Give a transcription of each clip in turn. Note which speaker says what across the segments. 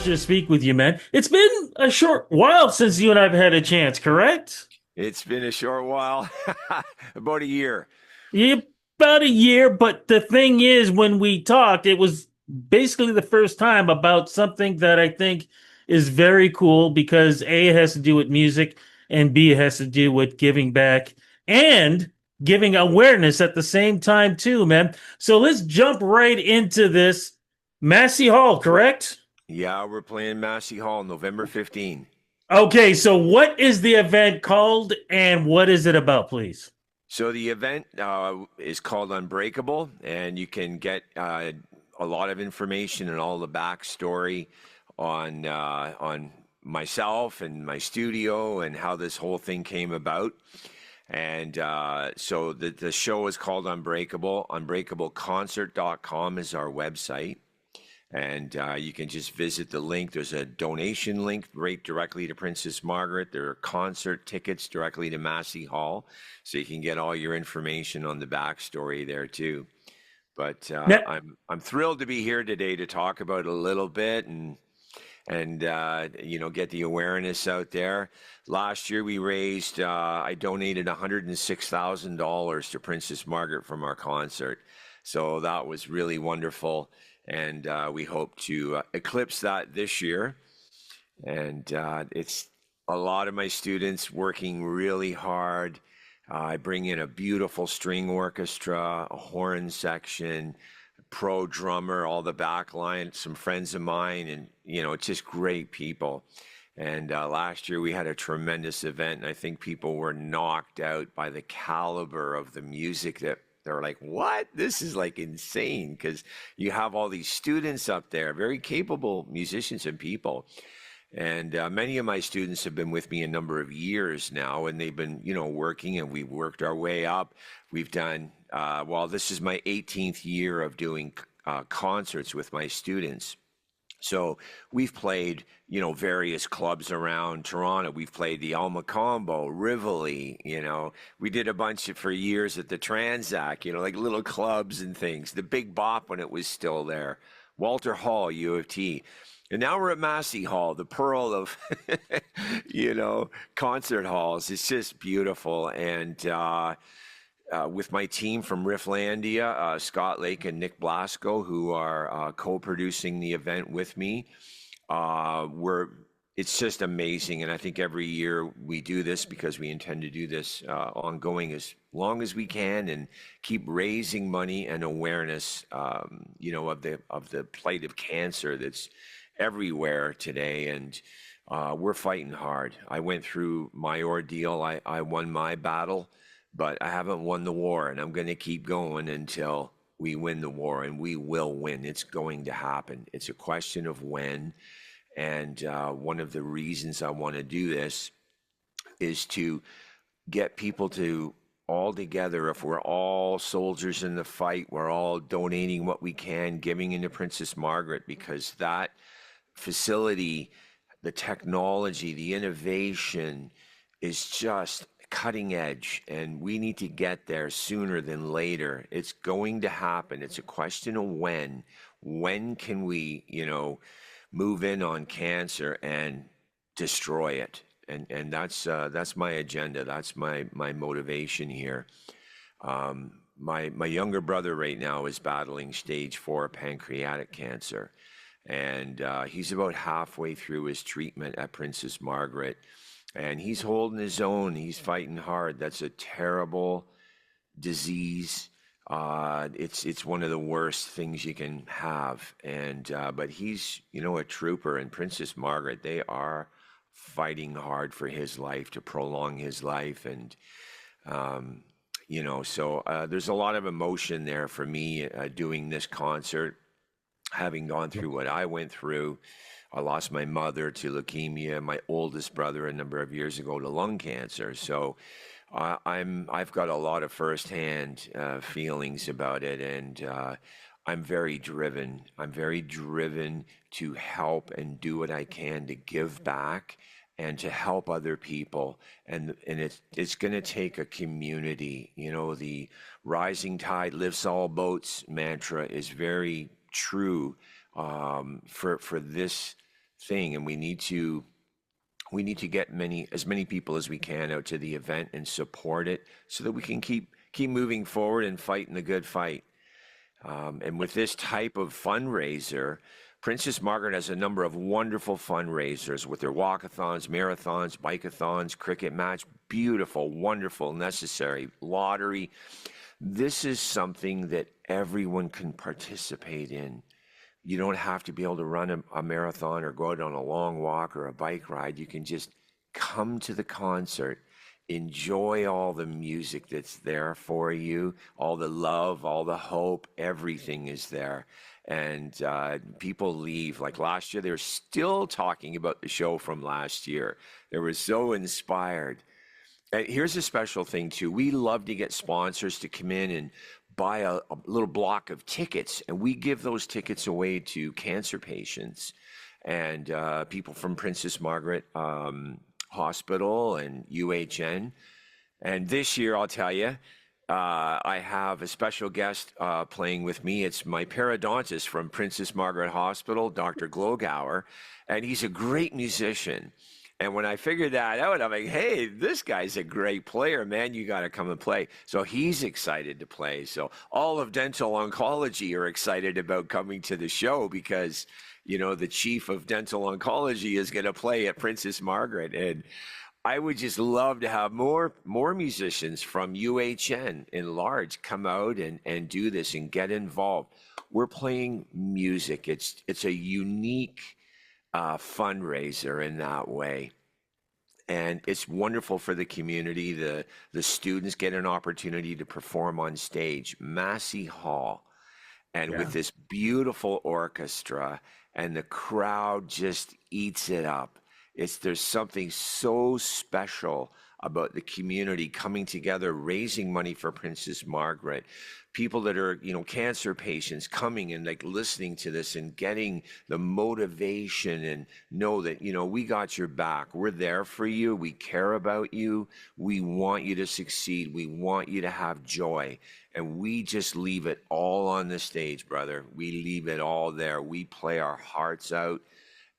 Speaker 1: pleasure to speak with you, man. It's been a short while since you and I've had a chance, correct?
Speaker 2: It's been a short while, about a year.
Speaker 1: Yeah, about a year, but the thing is, when we talked, it was basically the first time about something that I think is very cool because A, it has to do with music, and B, it has to do with giving back and giving awareness at the same time, too, man. So let's jump right into this. Massey Hall, correct?
Speaker 2: Yeah, we're playing Massey Hall November 15.
Speaker 1: Okay, so what is the event called and what is it about, please?
Speaker 2: So the event is called Unbreakable, and you can get a lot of information and all the backstory on myself and my studio and how this whole thing came about. And so the show is called Unbreakable. Unbreakableconcert.com is our website. And you can just visit the link. There's a donation link right directly to Princess Margaret. There are concert tickets directly to Massey Hall, so you can get all your information on the backstory there too. But
Speaker 1: Now,
Speaker 2: I'm thrilled to be here today to talk about it a little bit and get the awareness out there. Last year we raised I donated $106,000 to Princess Margaret from our concert, so that was really wonderful. And we hope to eclipse that this year. And it's a lot of my students working really hard. I bring in a beautiful string orchestra, a horn section, pro drummer, all the back line, some friends of mine, and it's just great people. And last year we had a tremendous event, and I think people were knocked out by the caliber of the music that they're like, what? This is like insane, because you have all these students up there, very capable musicians and people. And many of my students have been with me a number of years now, and they've been, working, and we've worked our way up. We've done, this is my 18th year of doing concerts with my students. So we've played, various clubs around Toronto. We've played the Alma Combo, Rivoli, we did a bunch for years at the Transac, like little clubs and things. The Big Bop when it was still there. Walter Hall, U of T. And now we're at Massey Hall, the pearl of, concert halls. It's just beautiful. And with my team from Rifflandia, Scott Lake and Nick Blasco, who are co-producing the event with me. It's just amazing. And I think every year we do this because we intend to do this ongoing as long as we can and keep raising money and awareness, of the plight of cancer that's everywhere today. And we're fighting hard. I went through my ordeal. I won my battle, but I haven't won the war, and I'm going to keep going until we win the war, and we will win. It's going to happen. It's a question of when. And one of the reasons I want to do this is to get people to all together. If we're all soldiers in the fight, we're all donating what we can, giving into Princess Margaret, because that facility, the technology, the innovation is just cutting edge, and we need to get there sooner than later. It's going to happen. It's a question of when. When can we, move in on cancer and destroy it? And that's my agenda. That's my motivation here. My younger brother right now is battling stage 4 pancreatic cancer, and he's about halfway through his treatment at Princess Margaret. And he's holding his own. He's fighting hard. That's a terrible disease. It's one of the worst things you can have. And but he's a trooper. And Princess Margaret, they are fighting hard for his life, to prolong his life. And so there's a lot of emotion there for me doing this concert, having gone through what I went through. I lost my mother to leukemia, my oldest brother a number of years ago to lung cancer. So I've got a lot of firsthand feelings about it, and I'm very driven. I'm very driven to help and do what I can to give back and to help other people. And it's going to take a community. The rising tide lifts all boats mantra is very true for this thing, and we need to get as many people as we can out to the event and support it so that we can keep moving forward and fighting the good fight. And with this type of fundraiser, Princess Margaret has a number of wonderful fundraisers with their walkathons, marathons, bikeathons, cricket match, beautiful, wonderful, necessary, lottery. This is something that everyone can participate in. You don't have to be able to run a marathon or go out on a long walk or a bike ride. You can just come to the concert, enjoy all the music that's there for you, all the love, all the hope, everything is there. And people leave. Like last year, they're still talking about the show from last year. They were so inspired. Here's a special thing too. We love to get sponsors to come in and buy a little block of tickets, and we give those tickets away to cancer patients and people from Princess Margaret Hospital and UHN. And this year, I'll tell you, I have a special guest playing with me. It's my periodontist from Princess Margaret Hospital, Dr. Glogauer, and he's a great musician. And when I figured that out, I'm like, hey, this guy's a great player, man. You got to come and play. So he's excited to play. So all of dental oncology are excited about coming to the show because, the chief of dental oncology is going to play at Princess Margaret. And I would just love to have more musicians from UHN in large come out and do this and get involved. We're playing music. It's a unique fundraiser in that way. And it's wonderful for the community. The students get an opportunity to perform on stage, Massey Hall, and with
Speaker 1: Yeah.
Speaker 2: this beautiful orchestra, and the crowd just eats it up. There's something so special about the community coming together, raising money for Princess Margaret. People that are, cancer patients coming and like listening to this and getting the motivation and know that, we got your back. We're there for you. We care about you. We want you to succeed. We want you to have joy. And we just leave it all on the stage, brother. We leave it all there. We play our hearts out.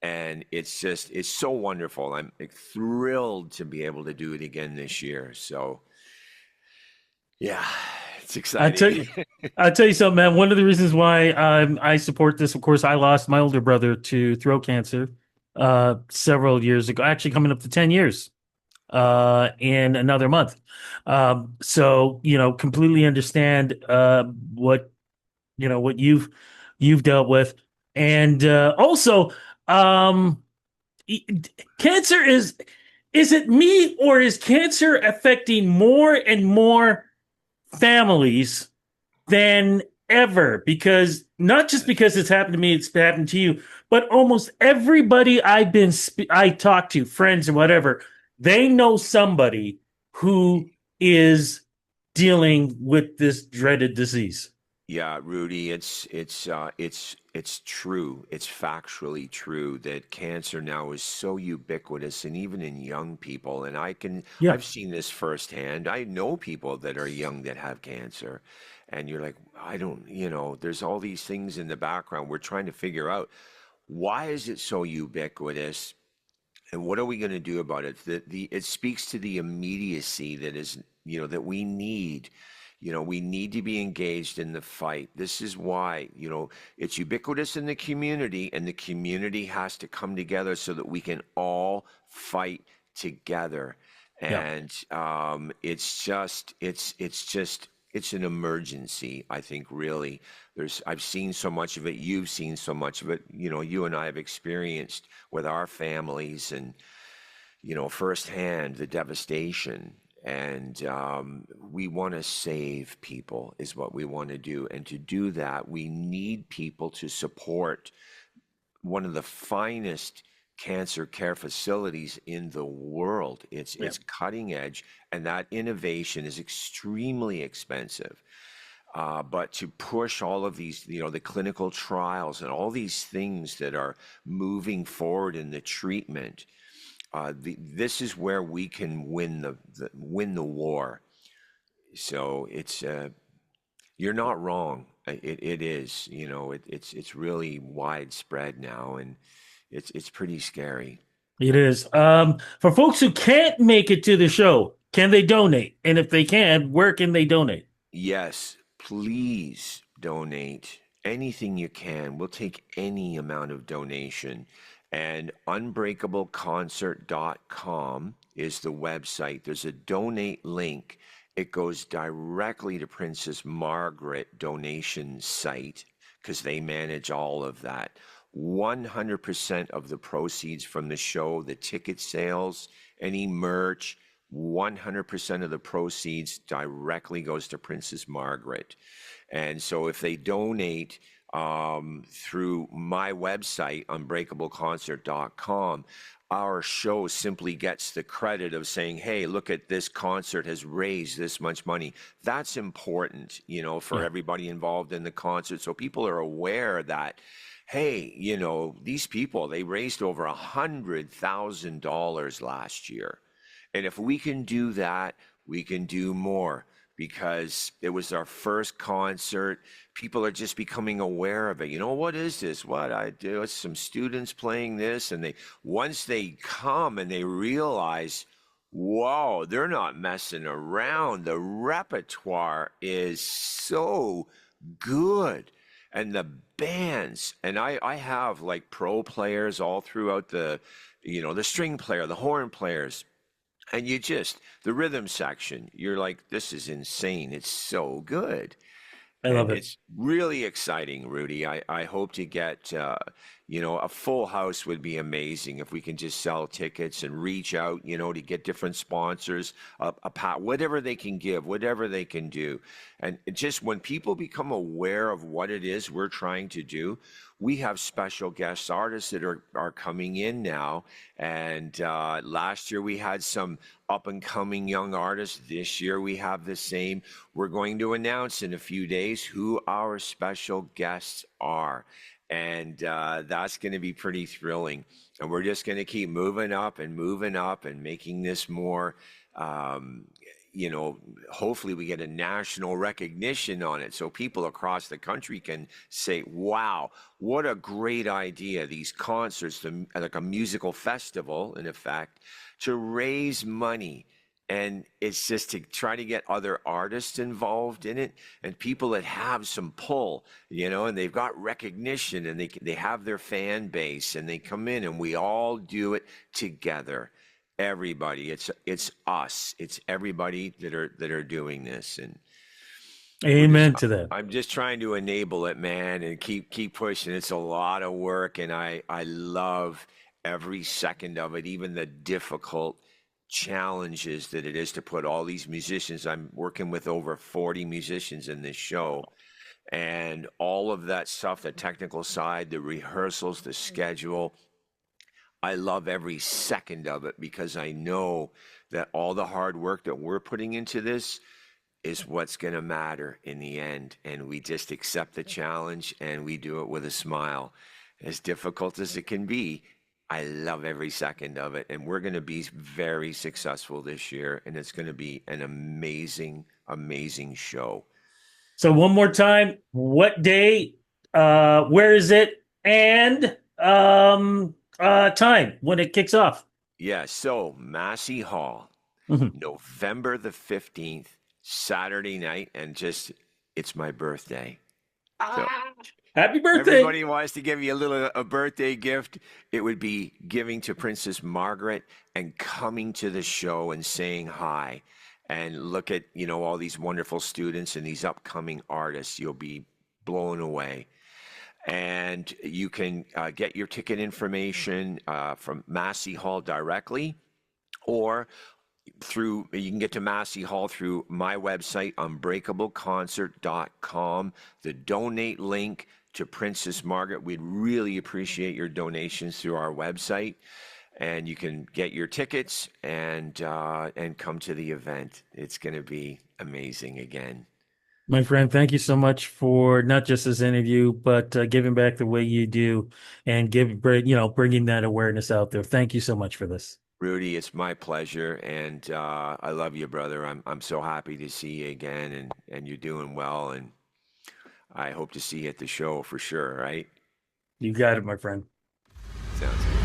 Speaker 2: And it's so wonderful. I'm thrilled to be able to do it again this year. So, yeah, it's
Speaker 1: I tell
Speaker 2: exciting.
Speaker 1: you, I tell you something, man. One of the reasons why I support this, of course, I lost my older brother to throat cancer several years ago, actually coming up to 10 years in another month. So, completely understand what you've dealt with. And also, um, e- cancer is it me or is cancer affecting more and more families than ever? Because not just because it's happened to me, it's happened to you, but almost everybody I talk to, friends or whatever, they know somebody who is dealing with this dreaded disease.
Speaker 2: Yeah, Rudy, it's true. It's factually true that cancer now is so ubiquitous and even in young people. And
Speaker 1: Yeah.
Speaker 2: I've seen this firsthand. I know people that are young that have cancer. And you're like, I don't, there's all these things in the background. We're trying to figure out why is it so ubiquitous and what are we going to do about it? It speaks to the immediacy that is, that we need. We need to be engaged in the fight. This is why, it's ubiquitous in the community, and the community has to come together so that we can all fight together.
Speaker 1: Yeah.
Speaker 2: And it's an emergency, I think, really. I've seen so much of it. You've seen so much of it. You and I have experienced with our families and, firsthand the devastation. And we want to save people is what we want to do. And to do that, we need people to support one of the finest cancer care facilities in the world.
Speaker 1: Yeah.
Speaker 2: It's cutting edge, and that innovation is extremely expensive. But to push all of these, the clinical trials and all these things that are moving forward in the treatment, this is where we can win the war. So you're not wrong. It is, it's really widespread now, and It's pretty scary.
Speaker 1: It is. For folks who can't make it to the show, can they donate? And if they can, where can they donate?
Speaker 2: Yes, please donate anything you can. We'll take any amount of donation. And unbreakableconcert.com is the website. There's a donate link. It goes directly to Princess Margaret donation site because they manage all of that. 100% of the proceeds from the show, the ticket sales, any merch, 100% of the proceeds directly goes to Princess Margaret. And so if they donate through my website, unbreakableconcert.com, our show simply gets the credit of saying, hey, look at this concert has raised this much money. That's important, for
Speaker 1: Yeah,
Speaker 2: everybody involved in the concert. So people are aware that, hey, these people, they raised over $100,000 last year. And if we can do that, we can do more because it was our first concert. People are just becoming aware of it. What is this? What I do? It's some students playing this. And once they come and they realize, whoa, they're not messing around. The repertoire is so good. And the bands, and I have like pro players all throughout the string player, the horn players. And the rhythm section, you're like, this is insane. It's so good.
Speaker 1: I
Speaker 2: And
Speaker 1: love it.
Speaker 2: it's really exciting, Rudy. I hope to get, a full house would be amazing if we can just sell tickets and reach out, to get different sponsors, whatever they can give, whatever they can do. And just when people become aware of what it is we're trying to do, we have special guest artists that are coming in now. And last year we had some up and coming young artists. This year we have the same. We're going to announce in a few days who our special guests are. And that's going to be pretty thrilling. And we're just going to keep moving up and making this more, hopefully we get a national recognition on it so people across the country can say, wow, what a great idea. These concerts, like a musical festival, in effect, to raise money. And it's just to try to get other artists involved in it and people that have some pull, and they've got recognition and they have their fan base and they come in and we all do it together. Everybody, it's us, it's everybody that are doing this, and we're just
Speaker 1: Amen to that.
Speaker 2: I'm just trying to enable it, man, and keep pushing. It's a lot of work, and I love every second of it, even the difficult challenges that it is to put all these musicians. I'm working with over 40 musicians in this show, and all of that stuff, the technical side, the rehearsals, the schedule. I love every second of it because I know that all the hard work that we're putting into this is what's going to matter in the end. And we just accept the challenge and we do it with a smile. As difficult as it can be, I love every second of it. And we're going to be very successful this year. And it's going to be an amazing, amazing show.
Speaker 1: So one more time, what day, where is it, and time when it kicks off?
Speaker 2: Yeah, so Massey Hall,
Speaker 1: Mhm.
Speaker 2: November the 15th, Saturday night, and it's my birthday. So
Speaker 1: Ah, happy birthday.
Speaker 2: everybody wants to give you a birthday gift. It would be giving to Princess Margaret and coming to the show and saying hi. And look at, all these wonderful students and these upcoming artists. You'll be blown away. And you can get your ticket information from Massey Hall directly, or you can get to Massey Hall through my website, unbreakableconcert.com, the donate link to Princess Margaret. We'd really appreciate your donations through our website. And you can get your tickets and come to the event. It's going to be amazing again.
Speaker 1: My friend, thank you so much for not just this interview, but giving back the way you do and bringing that awareness out there. Thank you so much for this.
Speaker 2: Rudy, it's my pleasure, and I love you, brother. I'm so happy to see you again, and you're doing well, and I hope to see you at the show for sure, right?
Speaker 1: You got it, my friend.
Speaker 2: Sounds good.